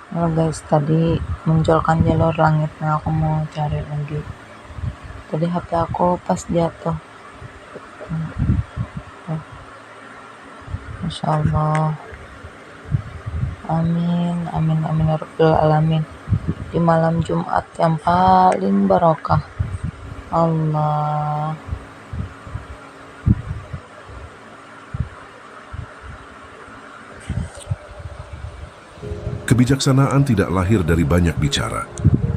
Halo guys, tadi munculkan jalur langit. Nah, aku mau cari lagi. Tadi HP aku pas jatuh. Masya Allah. Amin, amin, amin ya Rabbil alamin. Di malam Jumat yang paling barokah. Allah. Kebijaksanaan tidak lahir dari banyak bicara,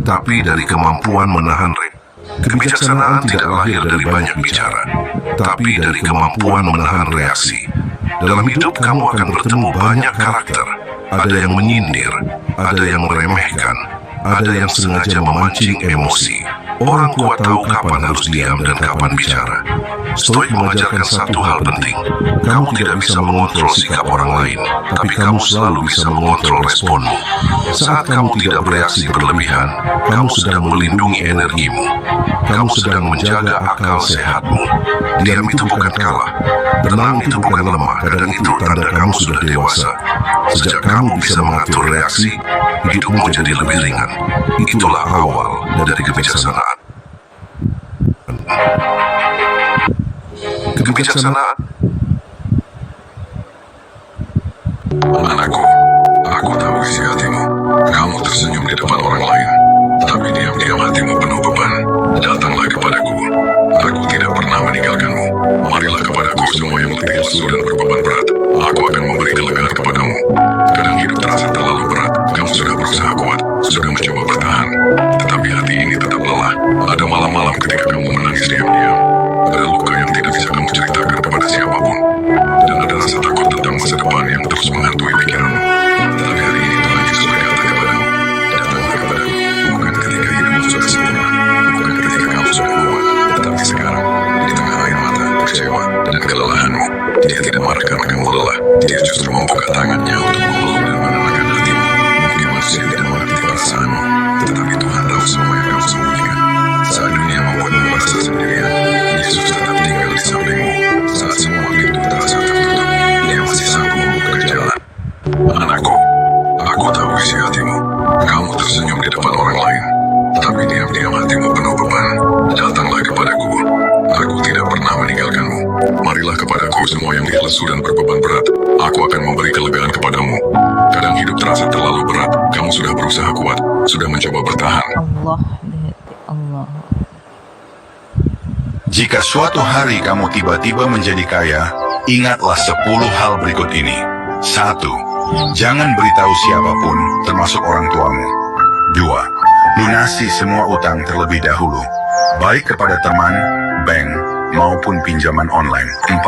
tapi dari kemampuan menahan reaksi. Kebijaksanaan tidak lahir dari banyak bicara, tapi dari kemampuan menahan reaksi. Dalam hidup kamu akan bertemu banyak karakter. Ada yang menyindir, ada yang meremehkan, ada yang sengaja memancing emosi. Orang kuat tahu kapan harus diam dan kapan bicara. Stoik mengajarkan satu hal penting. Kamu tidak bisa mengontrol sikap orang lain, tapi kamu selalu bisa mengontrol responmu. Saat kamu tidak bereaksi berlebihan, kamu sedang melindungi energimu. Kamu sedang menjaga akal sehatmu. Diam itu bukan kalah. Tenang itu bukan lemah. Kadang itu tanda kamu sudah dewasa. Sejak kamu bisa mengatur reaksi, hidupmu jadi lebih ringan. Itulah awal dari kebijaksanaan. Kebijaksanaan. Anakku, aku tahu isi hatimu. Kamu tersenyum di depan orang lain, tapi diam-diam hatimu penuh beban. Datanglah kepadaku. Aku tidak pernah meninggalkanmu. Marilah kepadaku semua yang letih lesu dan berbeban berat. Aku akan memberi kelegaan kepadamu. Kadang hidup terasa terlalu berat. Kamu sudah berusaha kuat, sudah mencoba bertahan, tetapi hati ini tetap lelah. Ada malam-malam ketika kamu menangis diam-diam. Ada luka yang tidak bisa kamu ceritakan kepada siapapun. Dan ada rasa takut tentang masa depan yang terus menghantui pikiranmu. Tetapi hari ini Tuhan Yesus berkata kepadamu, datanglah kepadaku, bukan ketika hidupmu sudah sempurna, bukan ketika kamu sudah kuat, tetapi sekarang, di tengah air mata, kecewa, dan kelelahanmu. Dia tidak marah karena kamu lelah. Dia justru membuka tangannya untuk memeluk dan menenangkan hatimu. Mungkin manusia tidak mengerti perasaanmu, tetapi Tuhan tahu semua yang kamu sembunyikan. Saat dunia membuatmu merasa sendirian, Yesus tetap tinggal di sampingmu. Saat semua pintu terasa tertutup, Dia masih sanggup membuka jalan. Anakku, aku tahu isi hatimu. Kamu tersenyum di depan orang lain, tapi diam-diam hatimu penuh beban. Datanglah kepadaku. Aku tidak pernah meninggalkanmu. Marilah kepadaku semua yang lesu dan berbeban berat. Aku akan memberi kelegaan kepadamu. Kadang hidup terasa terlalu berat. Kamu sudah berusaha kuat, sudah mencoba bertahan. Allah di hati Allah. Jika suatu hari kamu tiba-tiba menjadi kaya, ingatlah 10 hal berikut ini. 1. Jangan beritahu siapapun, termasuk orang tuamu. 2. Lunasi semua utang terlebih dahulu, baik kepada teman, bank, maupun pinjaman online. 4.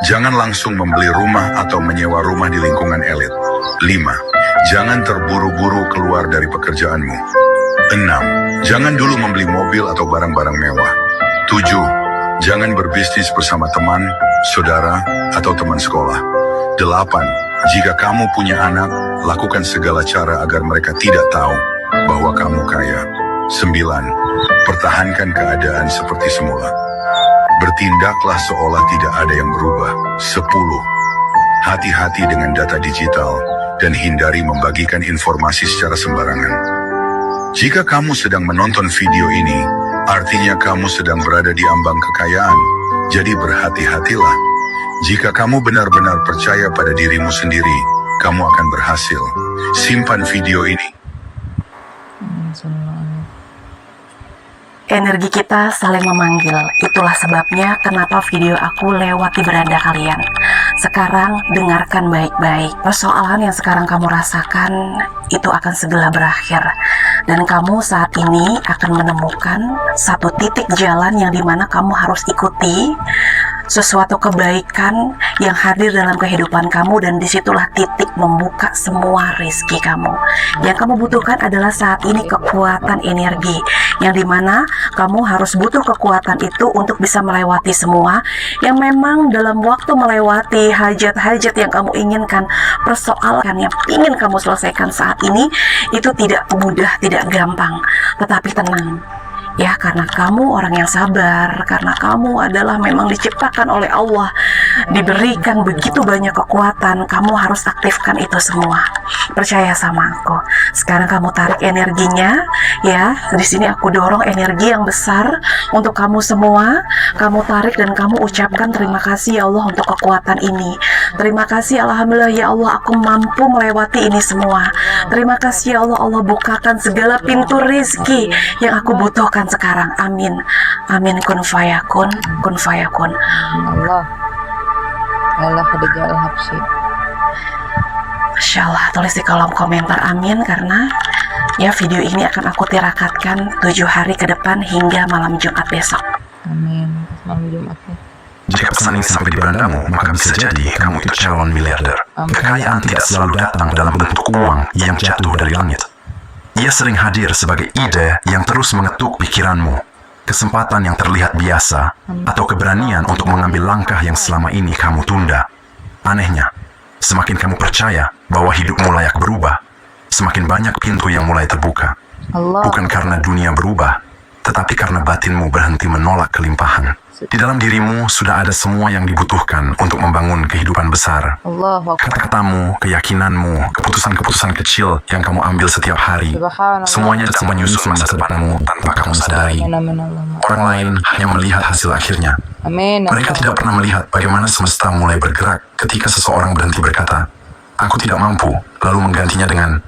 Jangan langsung membeli rumah atau menyewa rumah di lingkungan elit. 5. Jangan terburu-buru keluar dari pekerjaanmu. 6. Jangan dulu membeli mobil atau barang-barang mewah. 7. Jangan berbisnis bersama teman, saudara, atau teman sekolah. 8. Jika kamu punya anak, lakukan segala cara agar mereka tidak tahu bahwa kamu kaya. 9. Pertahankan keadaan seperti semula. Bertindaklah seolah tidak ada yang berubah. 10. Hati-hati dengan data digital dan hindari membagikan informasi secara sembarangan. Jika kamu sedang menonton video ini, artinya kamu sedang berada di ambang kekayaan, jadi berhati-hatilah. Jika kamu benar-benar percaya pada dirimu sendiri, kamu akan berhasil. Simpan video ini. Energi kita saling memanggil. Itulah sebabnya kenapa video aku lewat di beranda kalian. Sekarang dengarkan baik-baik. Persoalan yang sekarang kamu rasakan itu akan segera berakhir. Dan kamu saat ini akan menemukan satu titik jalan yang dimana kamu harus ikuti sesuatu kebaikan yang hadir dalam kehidupan kamu, dan disitulah titik membuka semua rezeki kamu. Yang kamu butuhkan adalah saat ini kekuatan energi, yang dimana kamu harus butuh kekuatan itu untuk bisa melewati semua yang memang dalam waktu melewati hajat-hajat yang kamu inginkan, persoalan yang ingin kamu selesaikan saat ini, itu tidak mudah, tidak gampang, tetapi tenang. Ya, karena kamu orang yang sabar, karena kamu adalah memang diciptakan oleh Allah diberikan begitu banyak kekuatan, kamu harus aktifkan itu semua. Percaya sama aku. Sekarang kamu tarik energinya, ya. Di sini aku dorong energi yang besar untuk kamu semua. Kamu tarik dan kamu ucapkan terima kasih ya Allah untuk kekuatan ini. Terima kasih alhamdulillah ya Allah, aku mampu melewati ini semua. Terima kasih ya Allah, Allah bukakan segala pintu rezeki yang aku butuhkan sekarang. Amin. Amin. Kun fayakun, kun fayakun. Allah. Allah Khadijah Al-Habsyi. Masya Allah, tulis di kolom komentar amin, karena ya video ini akan aku tirakatkan 7 hari ke depan hingga malam Jumat besok. Amin. Malam Jumat ya. Jika pesan ini sampai di berandamu, maka bisa jadi kamu itu calon miliarder. Kekayaan tidak selalu datang dalam bentuk uang yang jatuh dari langit. Ia sering hadir sebagai ide yang terus mengetuk pikiranmu, kesempatan yang terlihat biasa, atau keberanian untuk mengambil langkah yang selama ini kamu tunda. Anehnya, semakin kamu percaya bahwa hidupmu layak berubah, semakin banyak pintu yang mulai terbuka. Allah. Bukan karena dunia berubah, tetapi karena batinmu berhenti menolak kelimpahan. Di dalam dirimu sudah ada semua yang dibutuhkan untuk membangun kehidupan besar. Allah. Kata-katamu, keyakinanmu, keputusan-keputusan kecil yang kamu ambil setiap hari, Subhanallah. semuanya sedang menyusun masa depanmu tanpa kamu sadari. Amin. Allah. Orang lain hanya melihat hasil akhirnya. Amin. Mereka tidak pernah melihat bagaimana semesta mulai bergerak ketika seseorang berhenti berkata, "Aku tidak mampu," lalu menggantinya dengan,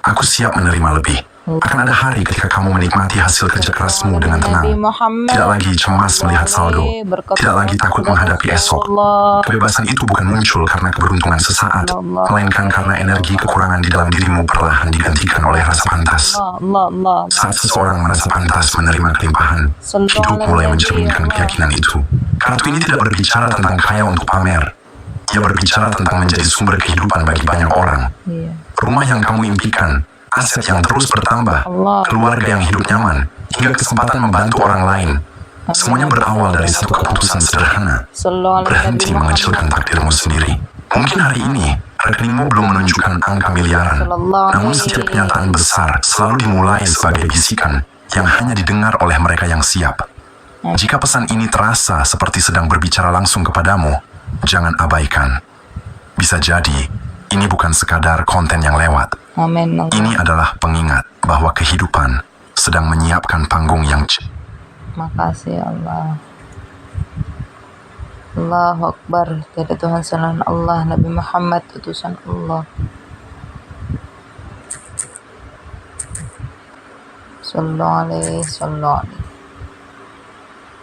"Aku siap menerima lebih." Akan ada hari ketika kamu menikmati hasil kerja kerasmu dengan tenang. Tidak lagi cemas melihat saldo. Tidak lagi takut menghadapi esok. Kebebasan itu bukan muncul karena keberuntungan sesaat, melainkan karena energi kekurangan di dalam dirimu perlahan digantikan oleh rasa pantas. Saat seseorang merasa pantas menerima kelimpahan, hidup mulai mencerminkan keyakinan itu. Kartu ini tidak berbicara tentang kaya untuk pamer. Ia berbicara tentang menjadi sumber kehidupan bagi banyak orang. Iya. Rumah yang kamu impikan, aset yang terus bertambah, keluarga yang hidup nyaman, hingga kesempatan membantu orang lain. Semuanya berawal dari satu keputusan sederhana, berhenti mengecilkan takdirmu sendiri. Mungkin hari ini, rekeningmu belum menunjukkan angka miliaran, namun setiap kenyataan besar selalu dimulai sebagai bisikan yang hanya didengar oleh mereka yang siap. Jika pesan ini terasa seperti sedang berbicara langsung kepadamu, jangan abaikan. Bisa jadi, ini bukan sekadar konten yang lewat. Amin. Ini adalah pengingat bahwa kehidupan sedang menyiapkan panggung yang Makasih Allah. Allahu Akbar. Tiada Tuhan selain Allah. Nabi Muhammad utusan Allah. Sallallahu alaihi wasallam.